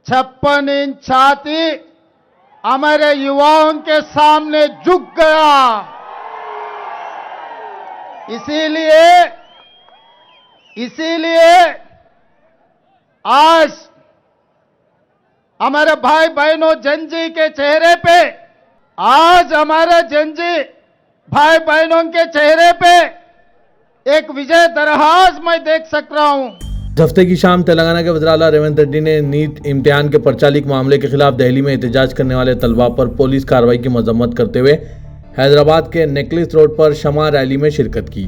56 inch छाती हमारे युवाओं के सामने झुक गया। इसीलिए आज हमारे भाई बहनों जनजी के चेहरे पे, आज हमारे जनजी भाई बहनों के चेहरे पे एक विजय दरहास मैं देख सक रहा हूं। हफ्ते की शाम तेलंगाना के वज़ीर आला रेवंत रेड्डी ने नीट इम्तिहान के पर्चा लीक मामले के खिलाफ दिल्ली में एहतजाज करने वाले तलबा पर पुलिस कार्रवाई की मजम्मत करते हुए हैदराबाद के नेकलेस रोड पर शमा रैली में शिरकत की।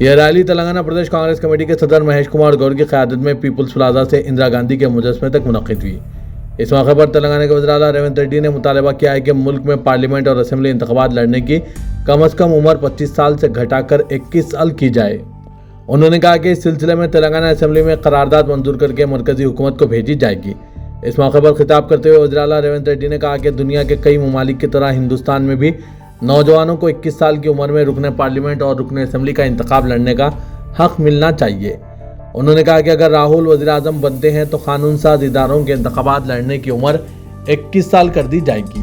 यह रैली तेलंगाना प्रदेश कांग्रेस कमेटी के सदर महेश कुमार गौर की क़यादत में पीपुल्स प्लाजा से इंदिरा गांधी के मुजस्समे तक मुनक़िद हुई। इस मौके पर तेलंगाना के वज़ीर आला रेवंत रेड्डी ने मुतालबा किया है कि मुल्क में पार्लियामेंट और असेंबली इंतखाबात लड़ने की कम अज़ कम उम्र 25 साल से घटाकर 21 साल की जाए। उन्होंने कहा कि इस सिलसिले में तेलंगाना असेंबली में करारदाद मंजूर करके मरकजी हुकूमत को भेजी जाएगी। इस मौके पर खिताब करते हुए वज़ीर आला रेवंत रेड्डी ने कहा कि दुनिया के कई ममालिक की तरह हिंदुस्तान में भी नौजवानों को 21 साल की उम्र में रुकने पार्लियामेंट और रुकने असेंबली का इंतखाब लड़ने का हक मिलना चाहिए। उन्होंने कहा कि अगर राहुल वज़ीर आज़म बनते हैं तो कानून साज इदारों के इंतखाबात लड़ने की उम्र 21 साल कर दी जाएगी।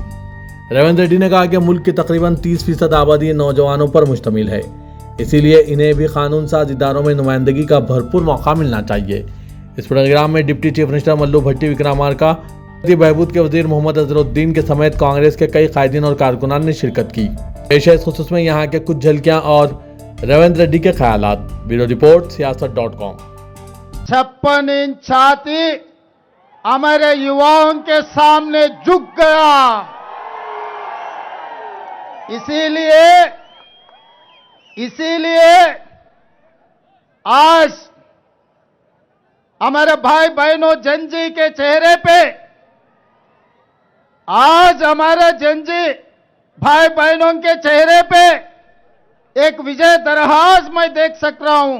रेवंत रेड्डी ने कहा कि मुल्क की तकरीबन 30% आबादी नौजवानों पर मुश्तमिल है, इसीलिए इन्हें भी कानून साज इदारों में नुमाइंदगी का भरपूर मौका मिलना चाहिए। इस प्रोग्राम में डिप्टी चीफ मिनिस्टर मल्लू भट्टी विक्रमार्का, बहबूद के वजीर मोहम्मद अजहरुद्दीन के समेत कांग्रेस के कई कायदीन और कारकुनान ने शिरकत की। पेश है इस खुसूस में यहाँ के कुछ झलकियाँ और रेवंत रेड्डी के ख्यालात। Bureau report siyaasat.com। 56 इंच छाती हमारे युवाओं के सामने झुक गया। इसीलिए आज हमारे भाई बहनों जनजी के चेहरे पे, आज हमारे जनजी भाई बहनों के चेहरे पे एक विजय दरहास मैं देख सक रहा हूं।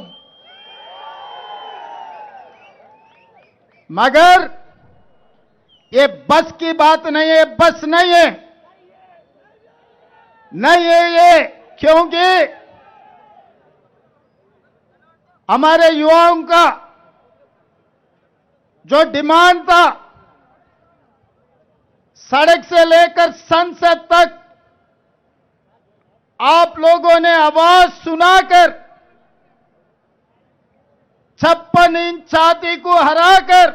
मगर ये बस की बात नहीं है, बस नहीं है, नहीं है ये, क्योंकि हमारे युवाओं का जो डिमांड था, सड़क से लेकर संसद तक आप लोगों ने आवाज सुनाकर 56 इंच छाती को हराकर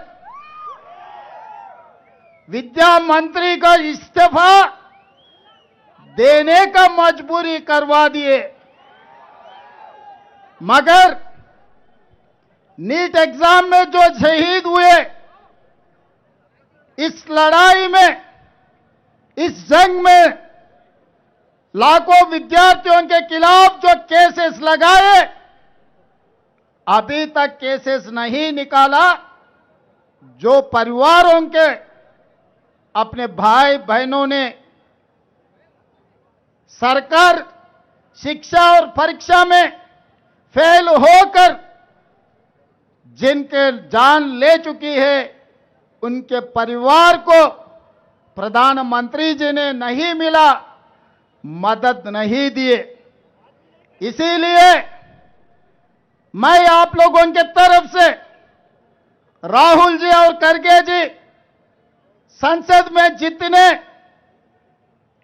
विद्या मंत्री का इस्तीफा देने का मजबूरी करवा दिए। मगर नीट एग्जाम में जो शहीद हुए, इस लड़ाई में, इस जंग में लाखों विद्यार्थियों के खिलाफ जो केसेस लगाए, अभी तक केसेस नहीं निकाला। जो परिवारों के अपने भाई बहनों ने सरकार शिक्षा और परीक्षा में फेल होकर जिनके जान ले चुकी है, उनके परिवार को प्रधानमंत्री जी ने नहीं मिला, मदद नहीं दिए। इसीलिए मैं आप लोगों के तरफ से राहुल जी और खड़गे जी संसद में जितने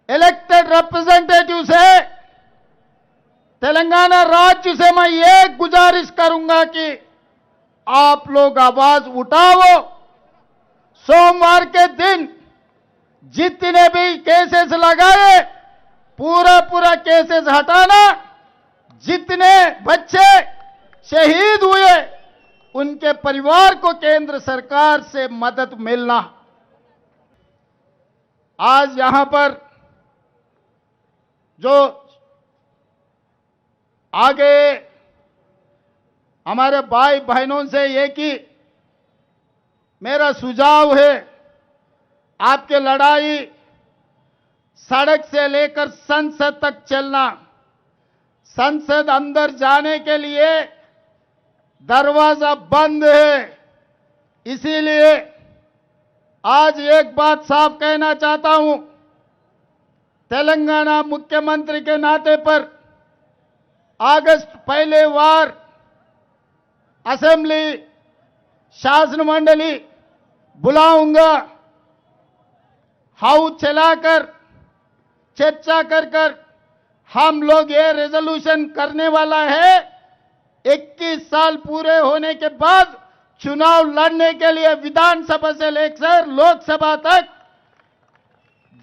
इलेक्टेड रिप्रेजेंटेटिव्स है, तेलंगाना राज्य से मैं ये गुजारिश करूंगा कि आप लोग आवाज उठाओ। सोमवार के दिन जितने भी केसेस लगाए, पूरा केसेस हटाना। जितने बच्चे शहीद हुए, उनके परिवार को केंद्र सरकार से मदद मिलना। आज यहां पर जो आगे हमारे भाई बहनों से ये कि मेरा सुझाव है, आपके लड़ाई सड़क से लेकर संसद तक चलना। संसद अंदर जाने के लिए दरवाजा बंद है। इसीलिए आज एक बात साफ कहना चाहता हूं, तेलंगाना मुख्यमंत्री के नाते पर अगस्त पहले वार असेंबली, शासन मंडली बुलाऊंगा, हाउस चलाकर चर्चा कर हम लोग ये रेजोल्यूशन करने वाला है। 21 साल पूरे होने के बाद चुनाव लड़ने के लिए विधानसभा से लेकर लोकसभा तक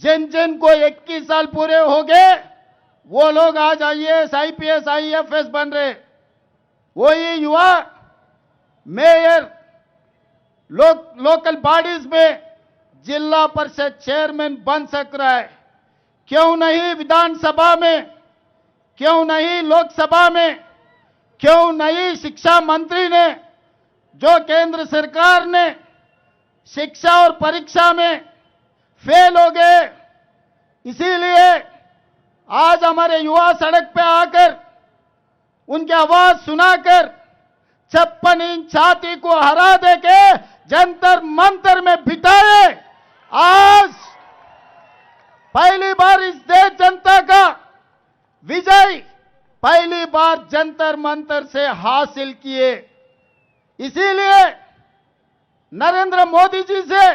जिन जिन को 21 साल पूरे हो गए वो लोग आज IAS, IPS, IFS बन रहे। वही युवा मेयर, लोकल बॉडीज में जिला परिषद चेयरमैन बन सक रहा है। क्यों नहीं विधानसभा में, क्यों नहीं लोकसभा में, क्यों नहीं शिक्षा मंत्री ने, जो केंद्र सरकार ने शिक्षा और परीक्षा में फेल हो गए, इसीलिए आज हमारे युवा सड़क पे आकर उनकी आवाज सुनाकर 56 इंच छाती को हरा देके जंतर मंतर में बिठाए। आज पहली बार इस देश जनता का विजय पहली बार जंतर मंतर से हासिल किए। इसीलिए नरेंद्र मोदी जी से,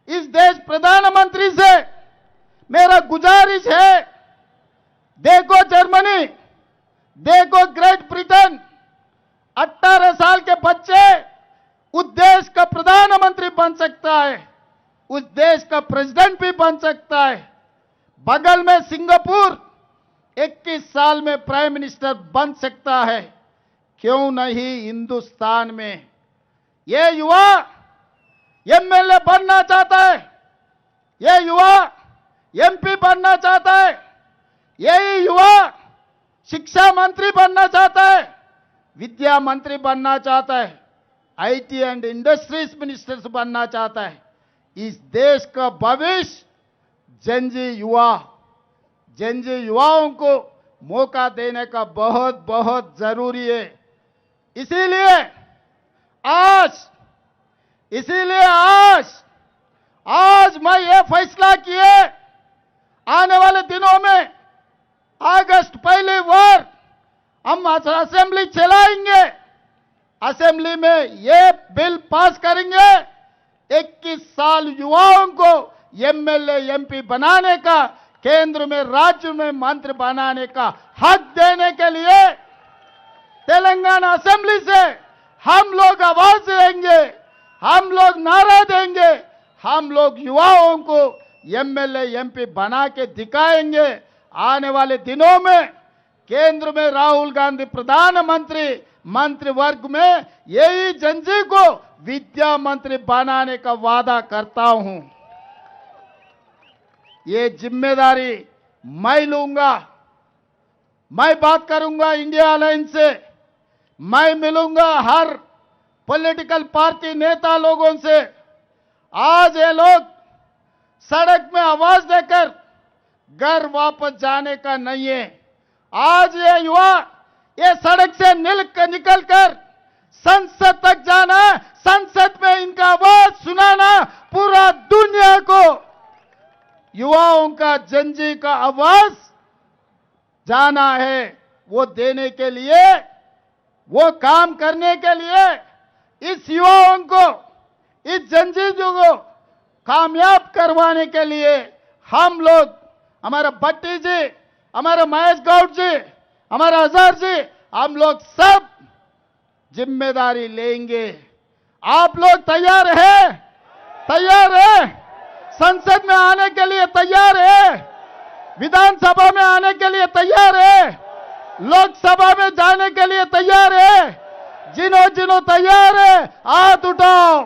इस देश प्रधानमंत्री से मेरा गुजारिश है, देखो जर्मनी, देखो ग्रेट ब्रिटेन, 18 साल के बच्चे उस देश का प्रधानमंत्री बन सकता है, उस देश का प्रेसिडेंट भी बन सकता है। बगल में सिंगापुर 21 साल में प्राइम मिनिस्टर बन सकता है। क्यों नहीं हिंदुस्तान में? ये युवा MLA बनना चाहता है, ये युवा MP बनना चाहता है, यही युवा शिक्षा मंत्री बनना चाहता है, विद्या मंत्री बनना चाहता है, IT एंड इंडस्ट्रीज मिनिस्टर बनना चाहता है। इस देश का भविष्य जनजी युवाओं को मौका देने का बहुत बहुत जरूरी है। इसीलिए आज मैं ये फैसला किए, आने वाले दिनों में अगस्त पहले वार हम असेंबली चलाएंगे, असेंबली में ये बिल पास करेंगे। 21 साल युवाओं को MLA MP बनाने का, केंद्र में राज्य में मंत्री बनाने का हक देने के लिए तेलंगाना असेंबली से हम लोग आवाज देंगे, हम लोग नारा देंगे, हम लोग युवाओं को MLA MP बना के दिखाएंगे। आने वाले दिनों में केंद्र में राहुल गांधी प्रधानमंत्री, मंत्रिवर्ग में यही जनजी को विद्या मंत्री बनाने का वादा करता हूं। ये जिम्मेदारी मैं लूंगा। मैं बात करूंगा इंडिया अलायंस से, मैं मिलूंगा हर पॉलिटिकल पार्टी नेता लोगों से। आज ये लोग सड़क में आवाज देकर घर वापस जाने का नहीं है। आज ये युवा ये सड़क से निकलकर संसद तक जाना, संसद में इनका आवाज सुनाना, पूरा दुनिया को युवाओं का, जनजी का आवाज जाना है। वो देने के लिए, वो काम करने के लिए इस युवाओं को, इस जनजीजों को कामयाब करवाने के लिए हम लोग, हमारा भट्टी जी, हमारा महेश गौड़ जी, हमारा अजहर जी, हम लोग सब जिम्मेदारी लेंगे। आप लोग तैयार हैं? तैयार है? संसद में आने के लिए तैयार है? विधानसभा में आने के लिए तैयार है? लोकसभा में जाने के लिए तैयार है? जिन्हों तैयार है हाथ उठाओ।